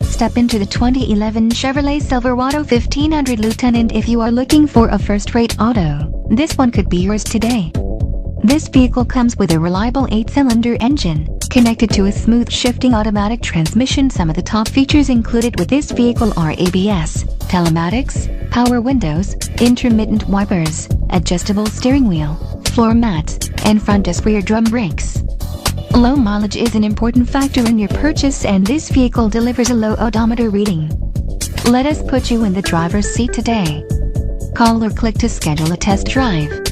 Step into the 2011 Chevrolet Silverado 1500 Lieutenant if you are looking for a first-rate auto. This one could be yours today. This vehicle comes with a reliable 8-cylinder engine, connected to a smooth shifting automatic transmission. Some of the top features included with this vehicle are ABS, telematics, power windows, intermittent wipers, adjustable steering wheel, floor mats, and front disc rear drum brakes. Low mileage is an important factor in your purchase, and this vehicle delivers a low odometer reading. Let us put you in the driver's seat today. Call or click to schedule a test drive.